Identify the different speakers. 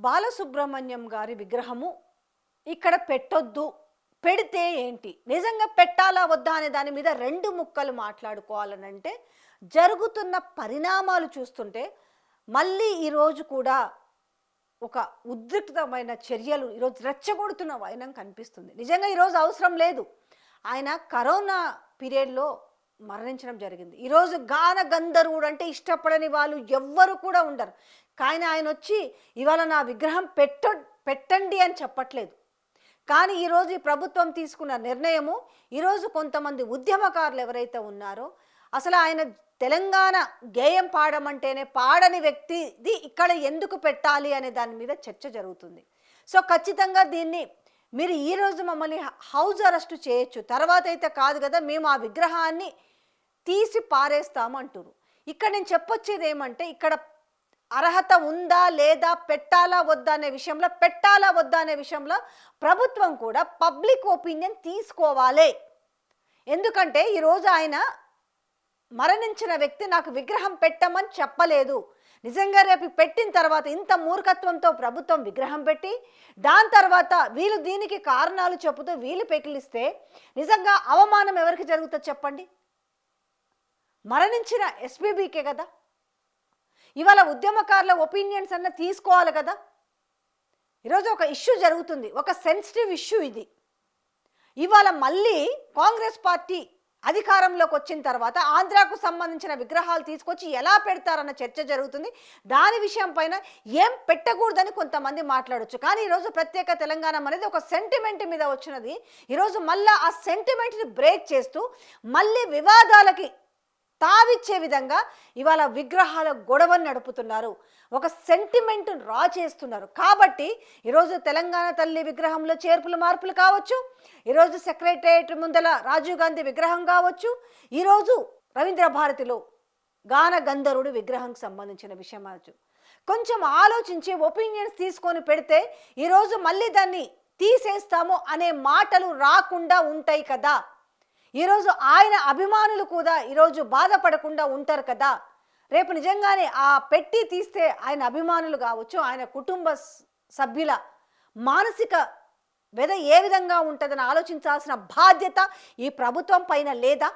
Speaker 1: బాలసుబ్రహ్మణ్యం గారి విగ్రహము ఇక్కడ పెట్టొద్దు, పెడితే ఏంటి, నిజంగా పెట్టాలా వద్దా అనే దాని మీద రెండు ముక్కలు మాట్లాడుకోవాలనంటే జరుగుతున్న పరిణామాలు చూస్తుంటే మళ్ళీ ఈరోజు కూడా ఒక ఉద్రిక్తమైన చర్యలు ఈరోజు రెచ్చగొడుతున్న వైనం కనిపిస్తుంది. నిజంగా ఈరోజు అవసరం లేదు. ఆయన కరోనా పీరియడ్లో మరణించడం జరిగింది. ఈరోజు గాన గంధర్వుడు అంటే ఇష్టపడని వాళ్ళు ఎవ్వరు కూడా ఉండరు. కానీ ఆయన వచ్చి ఇవాళ నా విగ్రహం పెట్టండి అని చెప్పట్లేదు. కానీ ఈరోజు ఈ ప్రభుత్వం తీసుకున్న నిర్ణయము, ఈరోజు కొంతమంది ఉద్యమకారులు ఎవరైతే ఉన్నారో, అసలు ఆయన తెలంగాణ గేయం పాడమంటేనే పాడని వ్యక్తిది ఇక్కడ ఎందుకు పెట్టాలి అనే దాని మీద చర్చ జరుగుతుంది. సో ఖచ్చితంగా దీన్ని మీరు ఈరోజు మమ్మల్ని హౌస్ అరెస్ట్ చేయొచ్చు, తర్వాత అయితే కాదు కదా మేము ఆ విగ్రహాన్ని తీసి పారేస్తాము అంటారు. ఇక్కడ నేను చెప్పొచ్చేది ఏమంటే, ఇక్కడ అర్హత ఉందా లేదా, పెట్టాలా వద్దా అనే విషయంలో, పెట్టాలా వద్దా అనే విషయంలో ప్రభుత్వం కూడా పబ్లిక్ ఒపీనియన్ తీసుకోవాలి. ఎందుకంటే ఈరోజు ఆయన మరణించిన వ్యక్తి నాకు విగ్రహం పెట్టమని చెప్పలేదు. నిజంగా రేపు పెట్టిన తర్వాత ఇంత మూర్ఖత్వంతో ప్రభుత్వం విగ్రహం పెట్టి దాని తర్వాత వీళ్ళు దీనికి కారణాలు చెబుతూ వీళ్ళు పెకిలిస్తే నిజంగా అవమానం ఎవరికి జరుగుతుంది చెప్పండి? మరణించిన ఎస్పీబీకే కదా. ఇవాళ ఉద్యమకారుల ఒపీనియన్స్ అన్న తీసుకోవాలి కదా. ఈరోజు ఒక ఇష్యూ జరుగుతుంది, ఒక సెన్సిటివ్ ఇష్యూ ఇది. ఇవాళ మళ్ళీ కాంగ్రెస్ పార్టీ అధికారంలోకి వచ్చిన తర్వాత ఆంధ్రాకు సంబంధించిన విగ్రహాలు తీసుకొచ్చి ఎలా పెడతారన్న చర్చ జరుగుతుంది. దాని విషయం పైన ఏం పెట్టకూడదని కొంతమంది మాట్లాడొచ్చు. కానీ ఈరోజు ప్రత్యేక తెలంగాణ అనేది ఒక సెంటిమెంట్ మీద వచ్చినది. ఈరోజు మళ్ళీ ఆ సెంటిమెంట్ని బ్రేక్ చేస్తూ మళ్ళీ వివాదాలకి తావిచ్చే విధంగా ఇవాళ విగ్రహాల గొడవను నడుపుతున్నారు, ఒక సెంటిమెంట్ రా చేస్తున్నారు. కాబట్టి ఈరోజు తెలంగాణ తల్లి విగ్రహంలో చేర్పులు మార్పులు కావచ్చు, ఈరోజు సెక్రటేరియట్ ముందల రాజీవ్ గాంధీ విగ్రహం కావచ్చు, ఈరోజు రవీంద్ర భారతిలో గాన గంధర్వుడు విగ్రహంకి సంబంధించిన విషయం కావచ్చు. కొంచెం ఆలోచించి ఒపీనియన్స్ తీసుకొని పెడితే ఈరోజు మళ్ళీ దాన్ని తీసేస్తాము అనే మాటలు రాకుండా ఉంటాయి కదా. ఈరోజు ఆయన అభిమానులు కూడా ఈరోజు బాధపడకుండా ఉంటారు కదా. రేపు నిజంగానే ఆ పెట్టి తీస్తే ఆయన అభిమానులు కావచ్చు, ఆయన కుటుంబ సభ్యుల మానసిక వ్యధ ఏ విధంగా ఉంటుందని ఆలోచించాల్సిన బాధ్యత ఈ ప్రభుత్వం పైన లేదా?